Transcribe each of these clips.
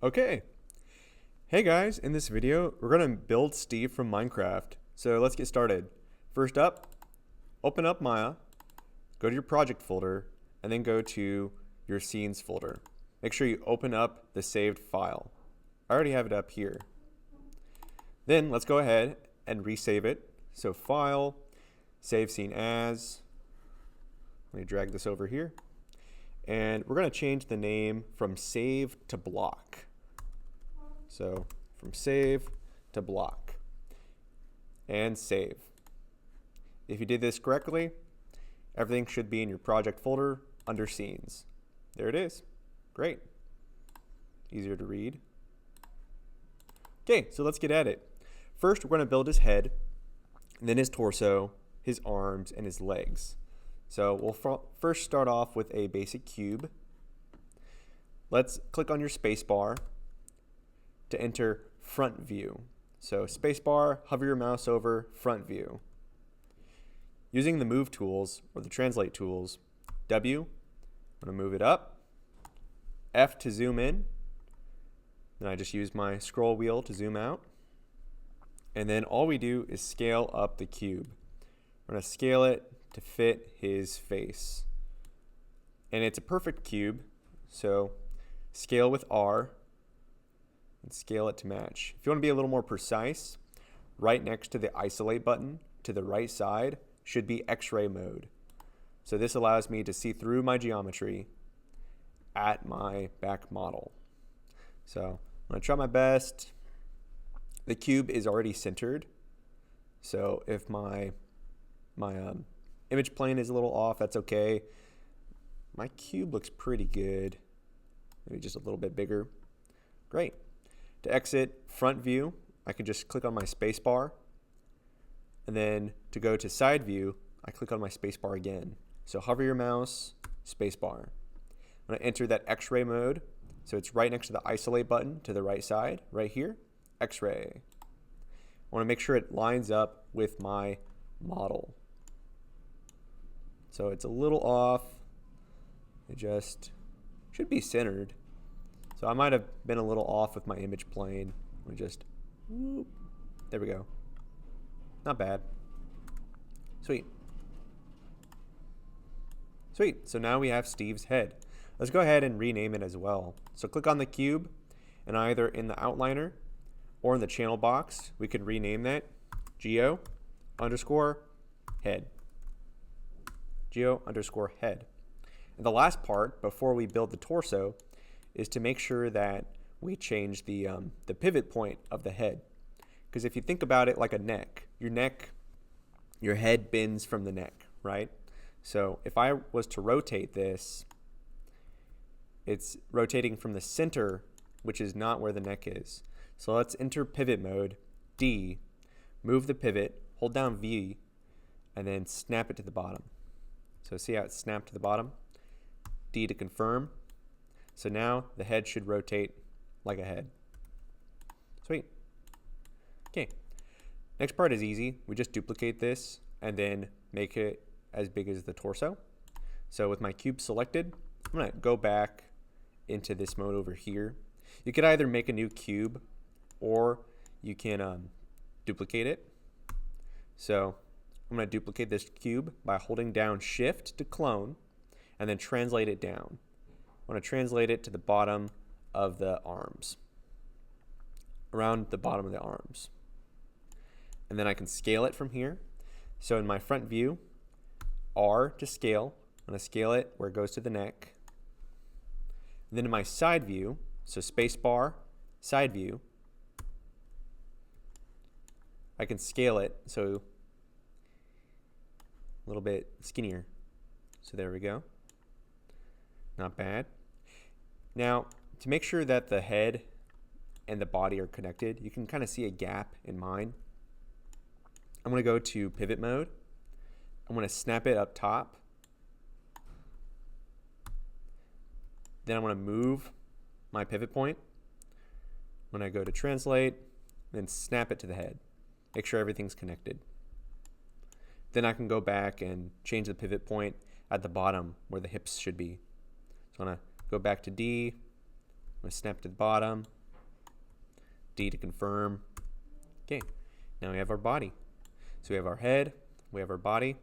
Okay. Hey guys, in this video, we're going to build Steve from Minecraft. So let's get started. First up, open up Maya, go to your project folder, and then go to your scenes folder. Make sure you open up the saved file. I already have it up here. Then let's go ahead and resave it. So file, save scene as. Let me drag this over here. And we're going to change the name from save to block. So from save to block and save. If you did this correctly, everything should be in your project folder under scenes. There it is. Great. Easier to read. Okay, so let's get at it. First, we're going to build his head, then his torso, his arms, and his legs. So we'll first start off with a basic cube. Let's click on your spacebar to enter front view. So spacebar, hover your mouse over front view. Using the move tools or the translate tools, W, I'm going to move it up, F to zoom in, then I just use my scroll wheel to zoom out, and then all we do is scale up the cube. We're going to scale it to fit his face. And it's a perfect cube, so scale with R and scale it to match. If you want to be a little more precise, right next to the isolate button to the right side should be X-ray mode. So this allows me to see through my geometry at my back model. So I'm going to try my best. The cube is already centered, so if my image plane is a little off, that's okay. My cube looks pretty good. Maybe just a little bit bigger. Great. To exit front view, I can just click on my spacebar. And then to go to side view, I click on my spacebar again. So hover your mouse, spacebar. I'm going to enter that X-ray mode. So it's right next to the isolate button to the right side, right here, X-ray. I want to make sure it lines up with my model. So it's a little off. It just should be centered. So I might have been a little off with my image plane. Let me just, whoop, there we go. Not bad. Sweet. Sweet, so now we have Steve's head. Let's go ahead and rename it as well. So click on the cube, and either in the outliner or in the channel box, we could rename that geo underscore head. Geo underscore head. And the last part, before we build the torso, is to make sure that we change the pivot point of the head. Because if you think about it like a neck, your head bends from the neck, right? So if I was to rotate this, it's rotating from the center, which is not where the neck is. So let's enter pivot mode, D, move the pivot, hold down V, and then snap it to the bottom. So see how it's snapped to the bottom? D to confirm. So now the head should rotate like a head. Sweet. Okay. Next part is easy. We just duplicate this and then make it as big as the torso. So with my cube selected, I'm going to go back into this mode over here. You could either make a new cube or you can duplicate it. So I'm going to duplicate this cube by holding down Shift to clone and then translate it down. I want to translate it to the bottom of the arms, around the bottom of the arms. And then I can scale it from here. So in my front view, R to scale. I'm going to scale it where it goes to the neck. And then in my side view, so spacebar, side view, I can scale it so a little bit skinnier. So there we go. Not bad. Now, to make sure that the head and the body are connected, you can kind of see a gap in mine. I'm going to go to pivot mode. I'm going to snap it up top. Then I'm going to move my pivot point. I'm going to go to translate, then snap it to the head. Make sure everything's connected. Then I can go back and change the pivot point at the bottom where the hips should be. So I'm going to go back to D. I'm going to snap to the bottom. D to confirm. Okay, now we have our body. So we have our head, we have our body.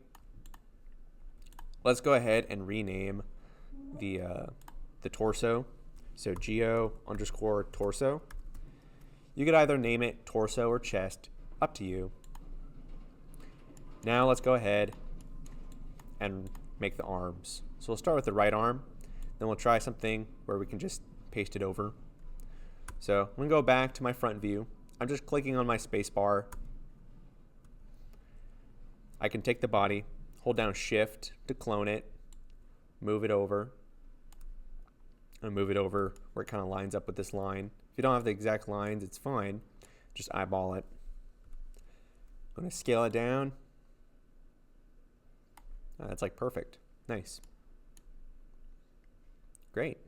Let's go ahead and rename the torso. So geo_torso. You could either name it torso or chest, up to you. Now let's go ahead and make the arms. So we'll start with the right arm, then we'll try something where we can just paste it over. So I'm going to go back to my front view. I'm just clicking on my space bar. I can take the body, hold down Shift to clone it, move it over, and move it over where it kind of lines up with this line. If you don't have the exact lines, it's fine. Just eyeball it. I'm going to scale it down. Oh, that's like perfect. Nice. Great.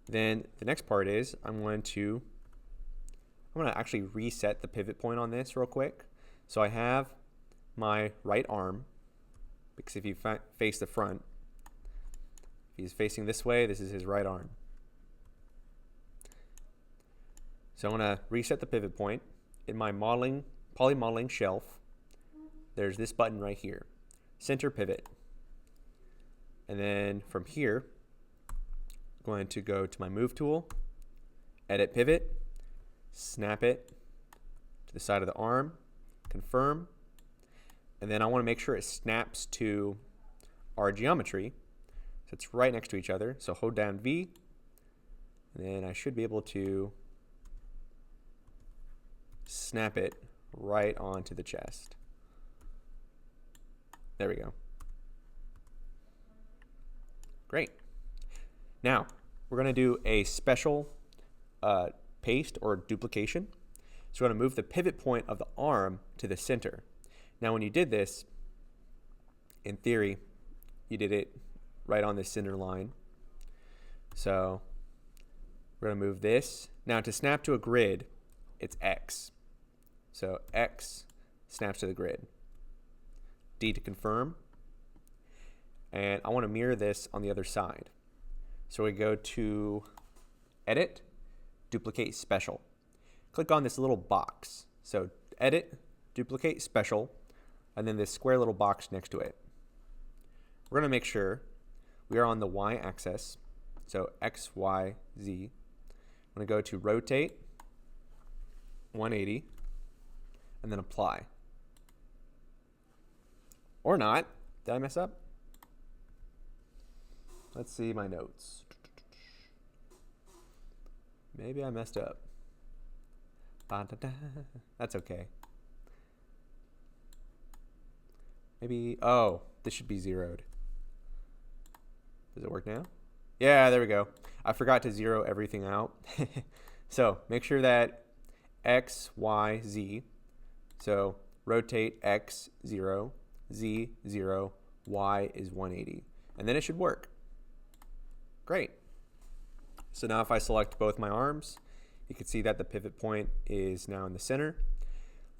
Then the next part is I'm going to actually reset the pivot point on this real quick. So I have my right arm, because if you face the front, if he's facing this way, this is his right arm. So I'm going to reset the pivot point. In my poly modeling shelf, there's this button right here, center pivot. And then from here, I'm going to go to my move tool, edit pivot, snap it to the side of the arm, confirm, and then I want to make sure it snaps to our geometry. So it's right next to each other. So hold down V, and then I should be able to snap it right onto the chest. There we go. Great. Now, we're going to do a special paste or duplication. So we're going to move the pivot point of the arm to the center. Now, when you did this, in theory, you did it right on the center line. So we're going to move this. Now, to snap to a grid, it's X. So X snaps to the grid. D to confirm. And I want to mirror this on the other side. So we go to Edit, Duplicate Special. Click on this little box. So Edit, Duplicate Special, and then this square little box next to it. We're going to make sure we are on the Y axis. So X, Y, Z. I'm going to go to Rotate 180 and then Apply. Or not. Did I mess up? Let's see my notes. Maybe I messed up. That's okay. Maybe, oh, this should be zeroed. Does it work now? Yeah, there we go. I forgot to zero everything out. So make sure that X, Y, Z. So rotate X 0, Z 0, Y is 180. And then it should work. Great. So now if I select both my arms, you can see that the pivot point is now in the center.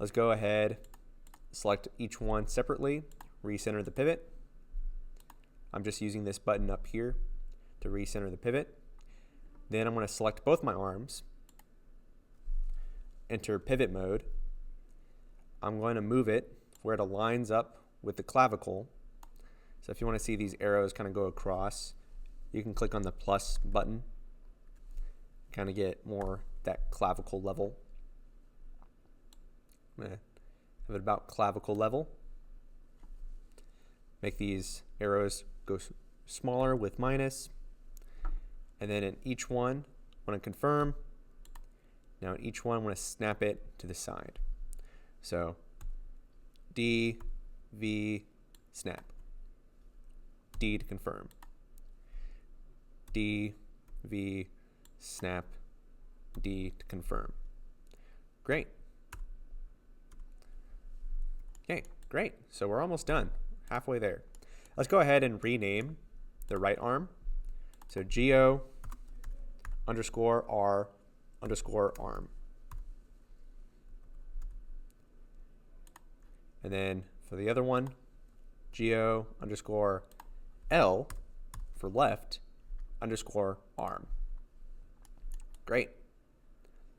Let's go ahead, select each one separately, recenter the pivot. I'm just using this button up here to recenter the pivot. Then I'm going to select both my arms, enter pivot mode. I'm going to move it where it aligns up with the clavicle. So if you want to see these arrows kind of go across, you can click on the plus button, kind of get more that clavicle level. I'm going to have it about clavicle level. Make these arrows go smaller with minus. And then in each one, I want to confirm. Now in each one, I want to snap it to the side. So D, V, snap. D to confirm. D, V, snap, D to confirm. Great. Okay, great. So we're almost done, halfway there. Let's go ahead and rename the right arm. So geo underscore R underscore arm. And then for the other one, geo underscore L for left underscore arm. Great.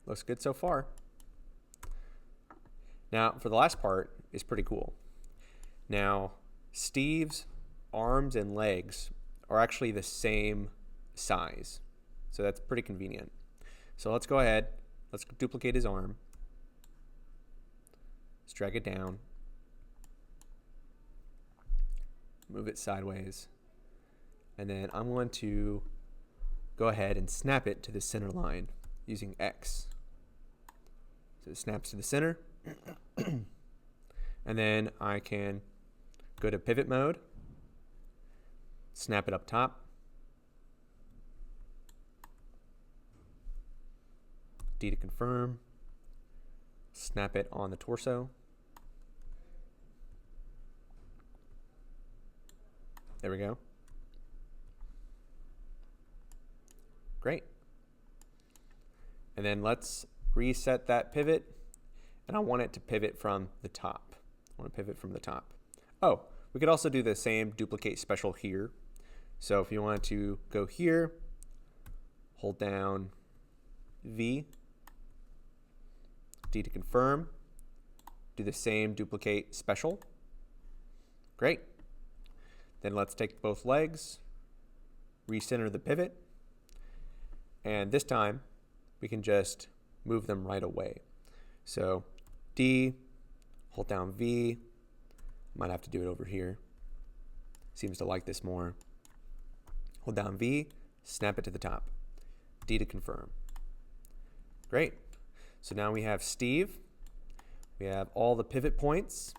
Looks good so far. Now, for the last part is pretty cool. Now, Steve's arms and legs are actually the same size. So that's pretty convenient. So let's go ahead. Let's duplicate his arm. Let's drag it down. Move it sideways. And then I'm going to go ahead and snap it to the center line using X. So it snaps to the center. And then I can go to pivot mode, snap it up top, D to confirm, snap it on the torso. There we go. Great. And then let's reset that pivot. And I want it to pivot from the top. I want to pivot from the top. Oh, we could also do the same duplicate special here. So if you want to go here, hold down V, D to confirm, do the same duplicate special. Great. Then let's take both legs, recenter the pivot, and this time we can just move them right away. So D, hold down V, might have to do it over here. Seems to like this more. Hold down V, snap it to the top. D to confirm. Great. So now we have Steve. We have all the pivot points.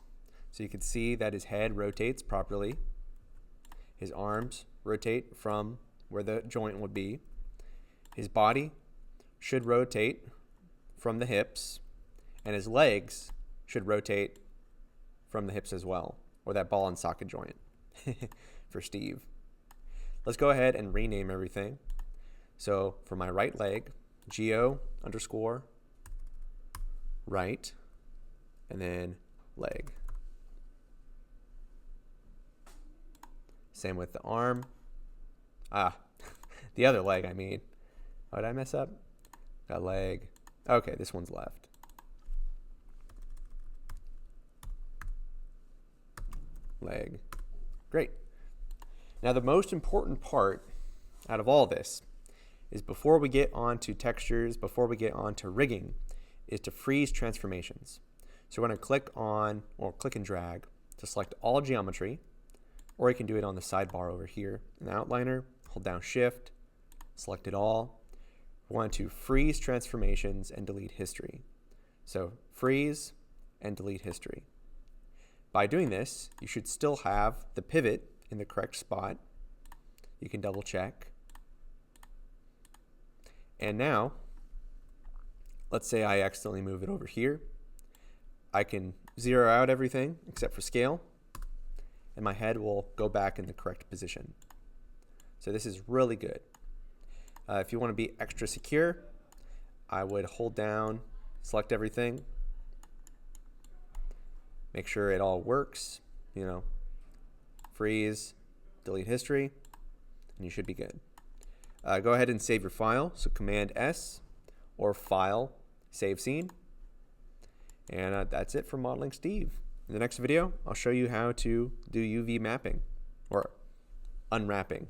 So you can see that his head rotates properly. His arms rotate from where the joint would be. His body should rotate from the hips. And his legs should rotate from the hips as well, or that ball and socket joint for Steve. Let's go ahead and rename everything. So for my right leg, geo_right, and then leg. Same with the arm. The other leg I mean. Oh, did I mess up? Got leg. Okay, this one's left. Leg. Great. Now the most important part out of all this is before we get onto textures, before we get onto rigging, is to freeze transformations. So we're going to click on, or click and drag to select all geometry, or you can do it on the sidebar over here in the outliner. Hold down Shift, select it all. We want to freeze transformations and delete history. So freeze and delete history. By doing this, you should still have the pivot in the correct spot. You can double check. And now, let's say I accidentally move it over here. I can zero out everything except for scale, and my head will go back in the correct position. So this is really good. If you want to be extra secure, I would hold down, select everything, make sure it all works, freeze, delete history, and you should be good. Go ahead and save your file, so Command S or File, Save Scene. And that's it for modeling Steve. In the next video, I'll show you how to do UV mapping, or unwrapping.